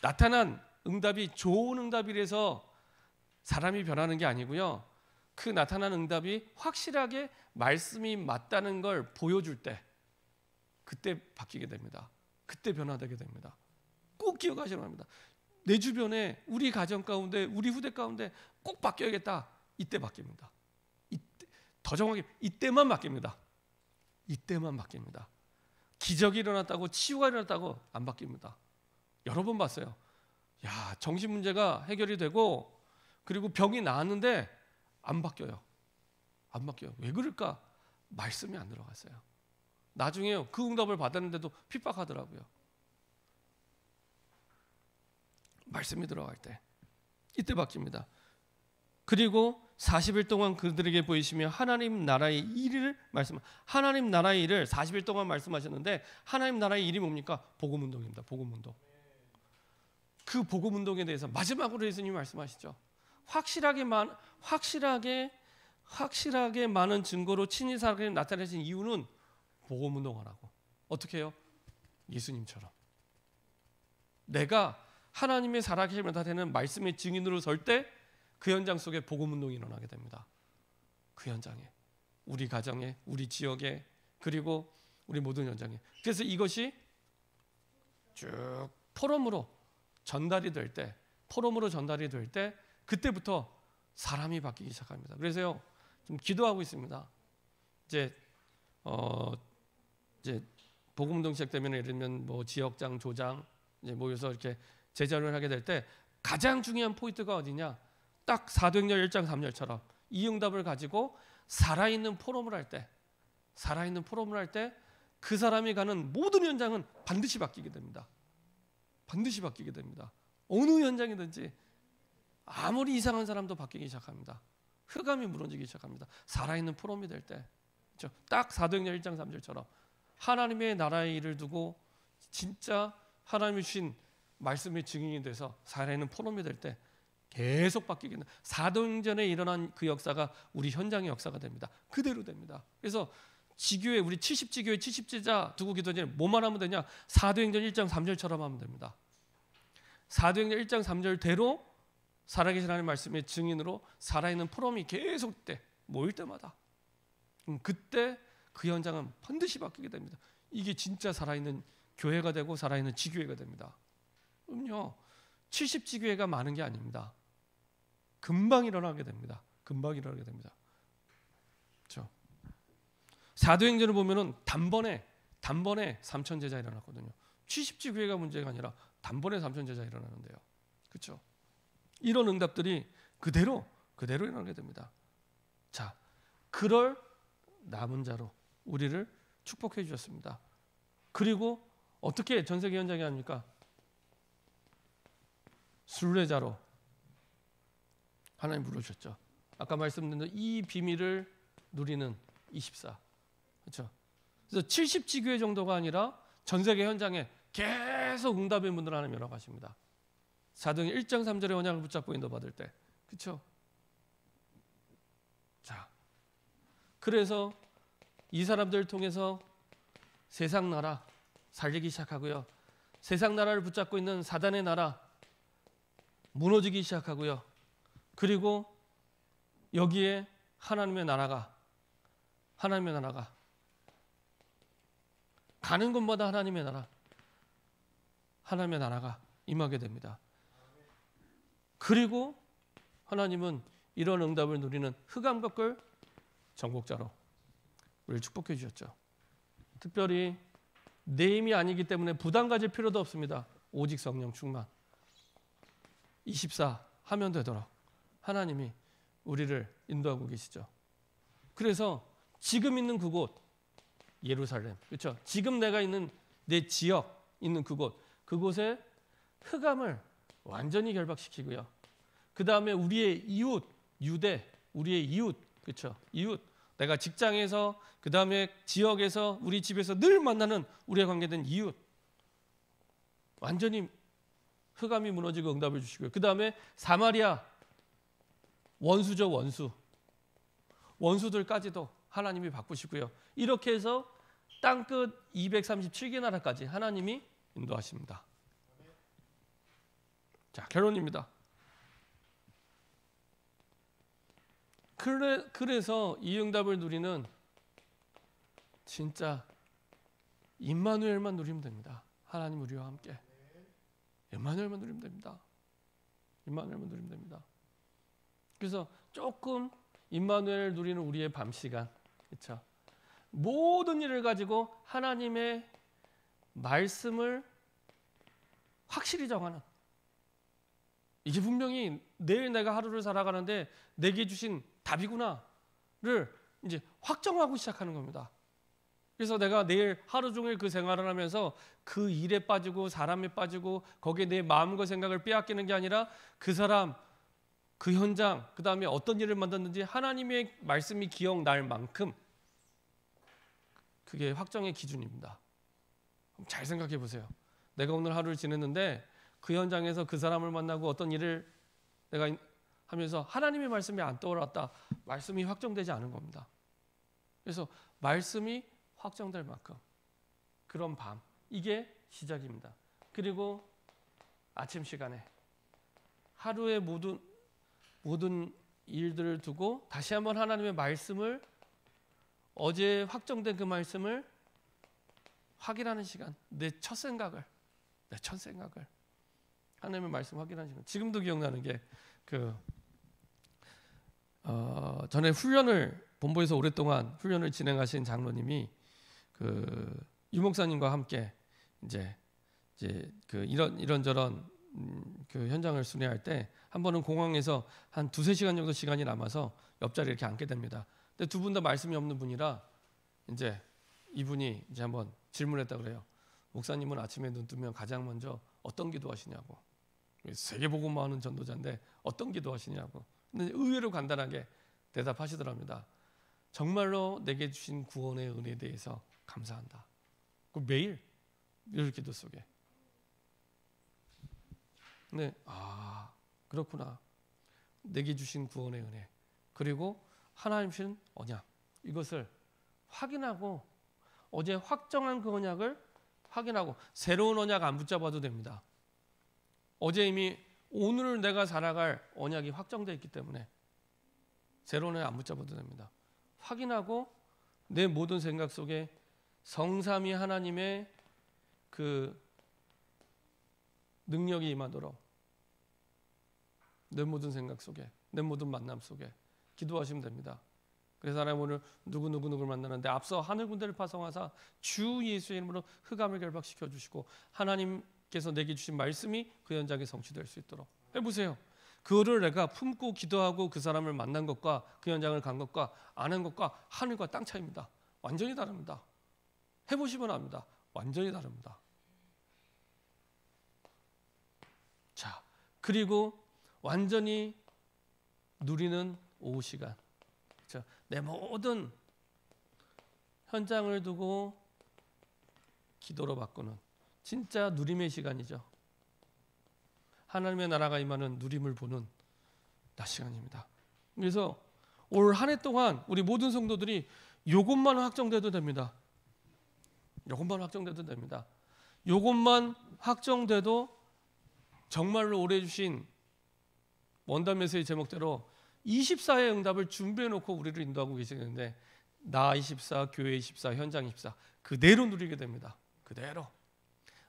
나타난 응답이 좋은 응답이라서 사람이 변하는 게 아니고요. 그 나타난 응답이 확실하게 말씀이 맞다는 걸 보여줄 때 그때 바뀌게 됩니다. 그때 변화되게 됩니다. 꼭 기억하시기 바랍니다. 내 주변에 우리 가정 가운데 우리 후대 가운데 꼭 바뀌어야겠다. 이때 바뀝니다. 더 정확히 이때만 바뀝니다. 이때만 바뀝니다. 기적이 일어났다고 치유가 일어났다고 안 바뀝니다. 여러 번 봤어요. 정신 문제가 해결이 되고 그리고 병이 나았는데 안 바뀌어요. 안 바뀌어요. 왜 그럴까? 말씀이 안 들어갔어요. 나중에 그 응답을 받았는데도 핍박하더라고요. 말씀이 들어갈 때 이때 바뀝니다. 그리고 40일 동안 그들에게 보이시며 하나님 나라의 일을 하나님 나라의 일을 40일 동안 말씀하셨는데 하나님 나라의 일이 뭡니까? 복음운동입니다. 복음운동. 그 복음운동에 대해서 마지막으로 예수님이 말씀하시죠. 확실하게 많은 증거로 친히 살아계신 나타내신 이유는 복음운동하라고. 어떻게 해요? 예수님처럼. 내가 하나님의 살아계심을 나타내는 말씀의 증인으로 설 때 그 현장 속에 복음운동이 일어나게 됩니다. 그 현장에, 우리 가정에, 우리 지역에, 그리고 우리 모든 현장에. 그래서 이것이 쭉 포럼으로 전달이 될 때, 그때부터 사람이 바뀌기 시작합니다. 그래서요, 좀 기도하고 있습니다. 이제 복음운동 시작되면, 예를 들면 뭐 지역장, 조장 이제 모여서 이렇게 제자를 하게 될 때 가장 중요한 포인트가 어디냐? 딱 사도행전 1장 3절처럼 이 응답을 가지고 살아있는 포럼을 할 때, 그 사람이 가는 모든 현장은 반드시 바뀌게 됩니다. 반드시 바뀌게 됩니다. 어느 현장이든지 아무리 이상한 사람도 바뀌기 시작합니다. 흑암이 무너지기 시작합니다. 살아있는 포럼이 될 때, 그렇죠? 딱 사도행전 1장 3절처럼 하나님의 나라의 일을 두고 진짜 하나님이 주신 말씀의 증인이 돼서 살아있는 포럼이 될 때 계속 바뀌게 됩니다. 사도행전에 일어난 그 역사가 우리 현장의 역사가 됩니다. 그대로 됩니다. 그래서 지교회, 우리 70지교회 70제자 두고 기도하니 뭐만 하면 되냐? 사도행전 1장 3절처럼 하면 됩니다. 사도행전 1장 3절대로 살아계신 하나님의 말씀의 증인으로 살아있는 포럼이 계속 모일 때마다, 그때 그 현장은 반드시 바뀌게 됩니다. 이게 진짜 살아있는 교회가 되고 살아있는 지교회가 됩니다. 그럼요, 70지교회가 많은 게 아닙니다. 금방 일어나게 됩니다. 그렇죠? 사도행전을 보면은 단번에 3,000제자 일어났거든요. 70지교회가 문제가 아니라 단번에 3,000제자 일어나는데요. 그렇죠? 이런 응답들이 그대로 일어나게 됩니다. 자, 그럴 남은 자로 우리를 축복해 주셨습니다. 그리고 어떻게 전 세계 현장이 합니까? 순례자로 하나님 부르셨죠. 아까 말씀드린 이 비밀을 누리는 24. 그렇죠? 그래서 70지교회 정도가 아니라 전 세계 현장에 계속 응답의 문을 하나님 열어가십니다. 사도행 1장 3절의 언약을 붙잡고 인도받을 때, 그렇죠? 자, 그래서 이 사람들을 통해서 세상 나라 살리기 시작하고요. 세상 나라를 붙잡고 있는 사단의 나라 무너지기 시작하고요. 그리고 여기에 하나님의 나라가 가는 곳마다 하나님의 나라가 임하게 됩니다. 그리고 하나님은 이런 응답을 누리는 흑암 꺾을 정복자로 우리를 축복해 주셨죠. 특별히 내 힘이 아니기 때문에 부담 가질 필요도 없습니다. 오직 성령 충만. 24 하면 되도록 하나님이 우리를 인도하고 계시죠. 그래서 지금 있는 그곳 예루살렘, 그렇죠? 지금 내가 있는 내 지역 있는 그곳에 흑암을 완전히 결박시키고요. 그 다음에 우리의 이웃 유대, 우리의 이웃, 그렇죠? 이웃, 내가 직장에서, 그 다음에 지역에서, 우리 집에서 늘 만나는 우리에 관계된 이웃, 완전히 흑암이 무너지고 응답을 주시고요. 그 다음에 사마리아 원수죠, 원수들까지도 하나님이 바꾸시고요. 이렇게 해서 땅끝 237개 나라까지 하나님이 인도하십니다. 자, 결론입니다. 그래서 이 응답을 누리는 진짜 임마누엘만 누리면 됩니다. 하나님 우리와 함께. 임마누엘만 누리면 됩니다. 그래서 조금 임마누엘 누리는 우리의 밤 시간, 그렇죠? 모든 일을 가지고 하나님의 말씀을 확실히 정하는, 이게 분명히 내일 내가 하루를 살아가는데 내게 주신 답이구나를 이제 확정하고 시작하는 겁니다. 그래서 내가 내일 하루 종일 그 생활을 하면서 그 일에 빠지고 사람에 빠지고 거기에 내 마음과 생각을 빼앗기는 게 아니라 그 사람, 그 현장, 그 다음에 어떤 일을 만났는지 하나님의 말씀이 기억날 만큼, 그게 확정의 기준입니다. 잘 생각해 보세요. 내가 오늘 하루를 지냈는데 그 현장에서 그 사람을 만나고 어떤 일을 내가 하면서 하나님의 말씀이 안 떠올랐다. 말씀이 확정되지 않은 겁니다. 그래서 말씀이 확정될 만큼 그런 밤, 이게 시작입니다. 그리고 아침 시간에 하루의 모든 일들을 두고 다시 한번 하나님의 말씀을, 어제 확정된 그 말씀을 확인하는 시간, 내 첫 생각을 하나님의 말씀 확인하는 시간. 지금도 기억나는 게 전에 본부에서 오랫동안 훈련을 진행하신 장로님이 유목사님과 함께 이제 이런저런 현장을 순회할 때 한 번은 공항에서 한 2-3시간 정도 시간이 남아서 옆자리에 이렇게 앉게 됩니다. 근데 두 분 다 말씀이 없는 분이라 이제 이분이 이제 한번 질문했다 그래요. 목사님은 아침에 눈 뜨면 가장 먼저 어떤 기도하시냐고. 세계복음화 하는 전도자인데 어떤 기도하시냐고. 근데 의외로 간단하게 대답하시더랍니다. 정말로 내게 주신 구원의 은혜에 대해서 감사한다. 매일 늘 기도 속에. 네, 그렇구나. 내게 주신 구원의 은혜, 그리고 하나님 주신 언약, 이것을 확인하고, 어제 확정한 그 언약을 확인하고, 새로운 언약 안 붙잡아도 됩니다. 어제 이미 오늘 내가 살아갈 언약이 확정되어 있기 때문에 새로운 언약 안 붙잡아도 됩니다. 확인하고 내 모든 생각 속에 성삼위 하나님의 그 능력이 임하도록, 내 모든 생각 속에, 내 모든 만남 속에 기도하시면 됩니다. 그래서 하나님 오늘 누구를 만나는데 앞서 하늘 군대를 파송하사 주 예수의 이름으로 흑암을 결박시켜 주시고 하나님께서 내게 주신 말씀이 그 현장에 성취될 수 있도록 해보세요. 그거를 내가 품고 기도하고 그 사람을 만난 것과 그 현장을 간 것과 안 한 것과 하늘과 땅 차이입니다. 완전히 다릅니다. 해보시면 압니다. 완전히 다릅니다. 자, 그리고 완전히 누리는 오후 시간. 그렇죠? 내 모든 현장을 두고 기도로 바꾸는 진짜 누림의 시간이죠. 하나님의 나라가 임하는 누림을 보는 낮 시간입니다. 그래서 올 한 해 동안 우리 모든 성도들이 이것만 확정돼도 됩니다. 이것만 확정돼도 됩니다. 이것만 확정돼도 정말로 올해 주신 원단 메시지 제목대로 24의 응답을 준비해 놓고 우리를 인도하고 계시는데, 나 24, 교회 24, 현장 24 그대로 누리게 됩니다. 그대로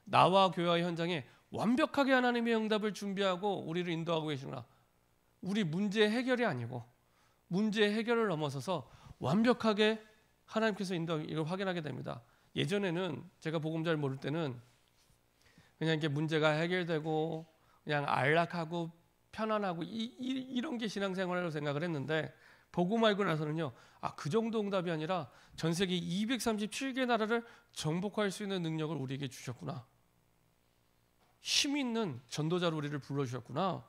나와 교회와 현장에 완벽하게 하나님의 응답을 준비하고 우리를 인도하고 계시구나. 우리 문제 해결이 아니고 문제 해결을 넘어서서 완벽하게 하나님께서 인도하고, 이걸 확인하게 됩니다. 예전에는 제가 복음 잘 모를 때는 그냥 이렇게 문제가 해결되고 그냥 안락하고 편안하고 이런 게 신앙생활이라고 생각을 했는데, 복음 알고 나서는요, 그 정도 응답이 아니라 전 세계 237개 나라를 정복할 수 있는 능력을 우리에게 주셨구나. 힘 있는 전도자로 우리를 불러주셨구나.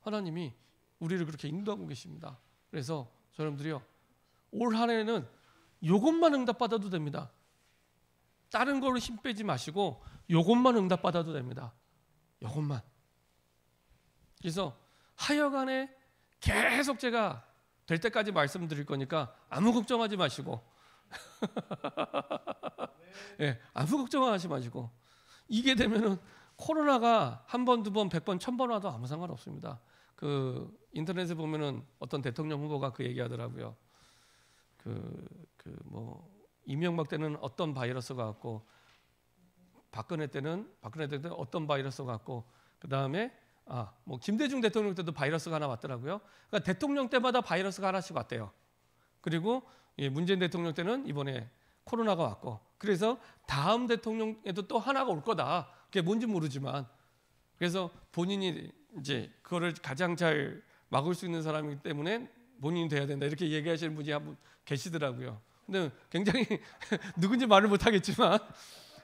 하나님이 우리를 그렇게 인도하고 계십니다. 그래서 여러분들이요, 올 한 해는 이것만 응답받아도 됩니다. 다른 걸로 힘 빼지 마시고 이것만 응답받아도 됩니다. 이것만. 그래서 하여간에 계속 제가 될 때까지 말씀드릴 거니까 아무 걱정하지 마시고 네, 아무 걱정하지 마시고, 이게 되면은 코로나가 한 번, 두 번, 100번, 1000번 와도 아무 상관없습니다. 인터넷에 보면은 어떤 대통령 후보가 그 얘기하더라고요. 이명박 때는 어떤 바이러스가 왔고, 박근혜 때는 어떤 바이러스가 왔고, 그 다음에 김대중 대통령 때도 바이러스가 하나 왔더라고요. 그러니까 대통령 때마다 바이러스가 하나씩 왔대요. 그리고 문재인 대통령 때는 이번에 코로나가 왔고, 그래서 다음 대통령에도 또 하나가 올 거다. 그게 뭔지 모르지만, 그래서 본인이 이제 그거를 가장 잘 막을 수 있는 사람이기 때문에 본인이 돼야 된다, 이렇게 얘기하시는 분이 한 분 계시더라고요. 근데 굉장히 누군지 말을 못 하겠지만,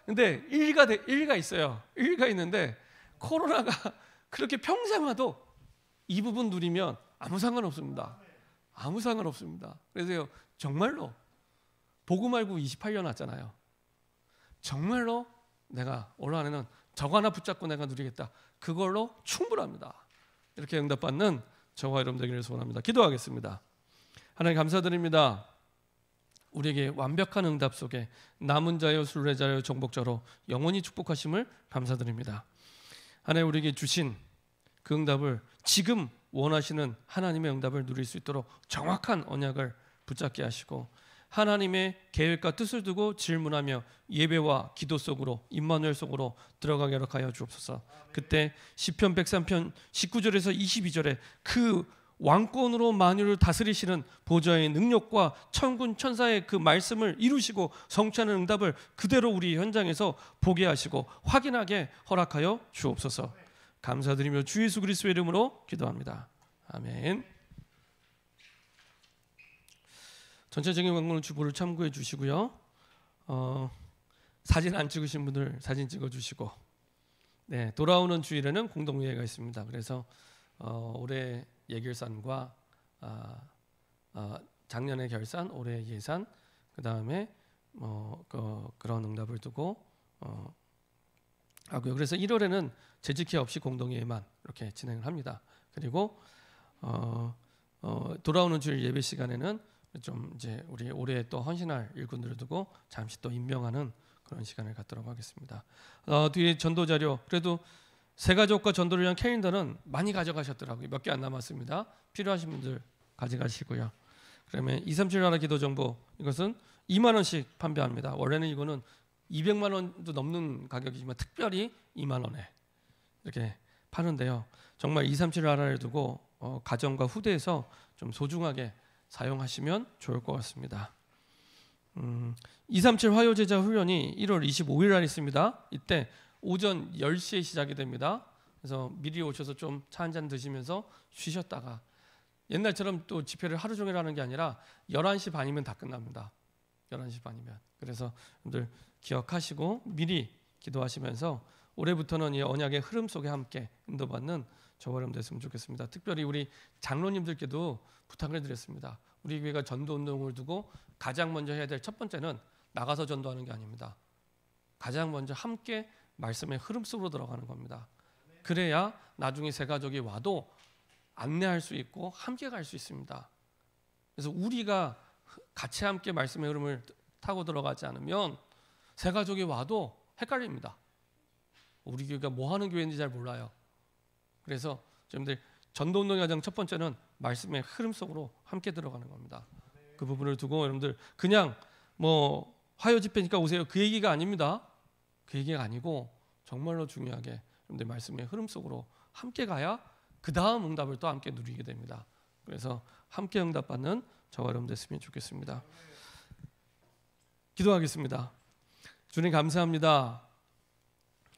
근데 일리가 있어요. 일리가 있는데, 코로나가 그렇게 평생 와도 이 부분 누리면 아무 상관없습니다. 아무 상관없습니다. 그래서 정말로 복음 알고 28년 왔잖아요. 정말로 내가 올 한해는 저거 하나 붙잡고 내가 누리겠다. 그걸로 충분합니다. 이렇게 응답받는 저와 여러분 되기를 소원합니다. 기도하겠습니다. 하나님 감사드립니다. 우리에게 완벽한 응답 속에 남은 자여 순례자여 정복자로 영원히 축복하심을 감사드립니다. 하나님 우리에게 주신 그 응답을 지금 원하시는 하나님의 응답을 누릴 수 있도록 정확한 언약을 붙잡게 하시고 하나님의 계획과 뜻을 두고 질문하며 예배와 기도 속으로 임마누엘 속으로 들어가게 하여 주옵소서. 그때 시편 103편 19절에서 22절에 그 왕권으로 만유를 다스리시는 보좌의 능력과 천군 천사의 그 말씀을 이루시고 성취하는 응답을 그대로 우리 현장에서 보게 하시고 확인하게 허락하여 주옵소서. 감사드리며 주 예수 그리스도의 이름으로 기도합니다. 아멘. 전체적인 광고는 주보를 참고해 주시고요. 사진 안 찍으신 분들 사진 찍어 주시고, 네, 돌아오는 주일에는 공동예배가 있습니다. 그래서 올해 예결산과 작년의 결산, 올해 예산, 그 다음에 그런 응답을 두고 하고요. 그래서 1월에는 재직회 없이 공동예배만 이렇게 진행을 합니다. 그리고 돌아오는 주일 예배 시간에는 좀 이제 우리 올해 또 헌신할 일꾼들을 두고 잠시 또 임명하는 그런 시간을 갖도록 하겠습니다. 뒤에 전도 자료, 그래도 새가족과 전도를 위한 캘린더는 많이 가져가셨더라고요. 몇 개 안 남았습니다. 필요하신 분들 가져가시고요. 그러면 237 나라 기도 정보, 이것은 2만 원씩 판매합니다. 원래는 이거는 200만 원도 넘는 가격이지만 특별히 2만 원에 이렇게 파는데요. 정말 237 나라를 두고 가정과 후대에서 좀 소중하게 사용하시면 좋을 것 같습니다. 237 화요제자 훈련이 1월 25일 날 있습니다. 이때 오전 10시에 시작이 됩니다. 그래서 미리 오셔서 좀 차 한잔 드시면서 쉬셨다가, 옛날처럼 또 집회를 하루 종일 하는 게 아니라 11시 반이면 다 끝납니다. 11시 반이면. 그래서 여러분들 기억하시고 미리 기도하시면서 올해부터는 이 언약의 흐름 속에 함께 인도받는 저와 여러분 됐으면 좋겠습니다. 특별히 우리 장로님들께도 부탁을 드렸습니다. 우리 교회가 전도 운동을 두고 가장 먼저 해야 될 첫 번째는 나가서 전도하는 게 아닙니다. 가장 먼저 함께 말씀의 흐름 속으로 들어가는 겁니다. 그래야 나중에 새 가족이 와도 안내할 수 있고 함께 갈 수 있습니다. 그래서 우리가 같이 함께 말씀의 흐름을 타고 들어가지 않으면 새 가족이 와도 헷갈립니다. 우리 교회가 뭐 하는 교회인지 잘 몰라요. 그래서 여러분들 전도운동의 과정 첫 번째는 말씀의 흐름 속으로 함께 들어가는 겁니다. 그 부분을 두고 여러분들 그냥 뭐 화요 집회니까 오세요, 그 얘기가 아닙니다. 그 얘기가 아니고 정말로 중요하게 여러분들 말씀의 흐름 속으로 함께 가야 그 다음 응답을 또 함께 누리게 됩니다. 그래서 함께 응답받는 저와 여러분 됐으면 좋겠습니다. 기도하겠습니다. 주님 감사합니다.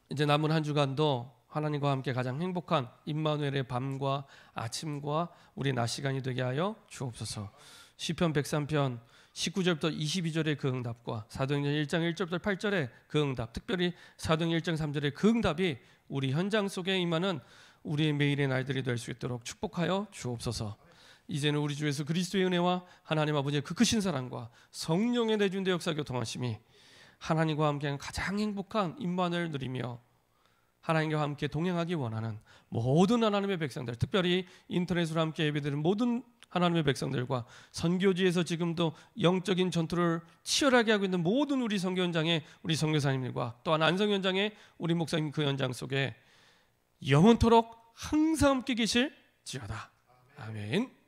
이제 남은 한 주간도 하나님과 함께 가장 행복한 임마누엘의 밤과 아침과 우리 낮 시간이 되게 하여 주옵소서. 시편 103편 19절부터 22절의 그 응답과 사도행전 1장 1절부터 8절의 그 응답, 특별히 사도행전 1장 3절의 그 응답이 우리 현장 속에 임하는 우리의 매일의 날들이 될 수 있도록 축복하여 주옵소서. 이제는 우리 주 예수 그리스도의 은혜와 하나님 아버지의 그 크신 사랑과 성령의 내주인대 역사 교통하심이 하나님과 함께하는 가장 행복한 임마누엘을 누리며 하나님과 함께 동행하기 원하는 모든 하나님의 백성들, 특별히 인터넷으로 함께 예배드리는 모든 하나님의 백성들과 선교지에서 지금도 영적인 전투를 치열하게 하고 있는 모든 우리 선교 현장의 우리 선교사님들과 또한 안성 현장의 우리 목사님 그 현장 속에 영원토록 항상 함께 계실지어다. 아멘.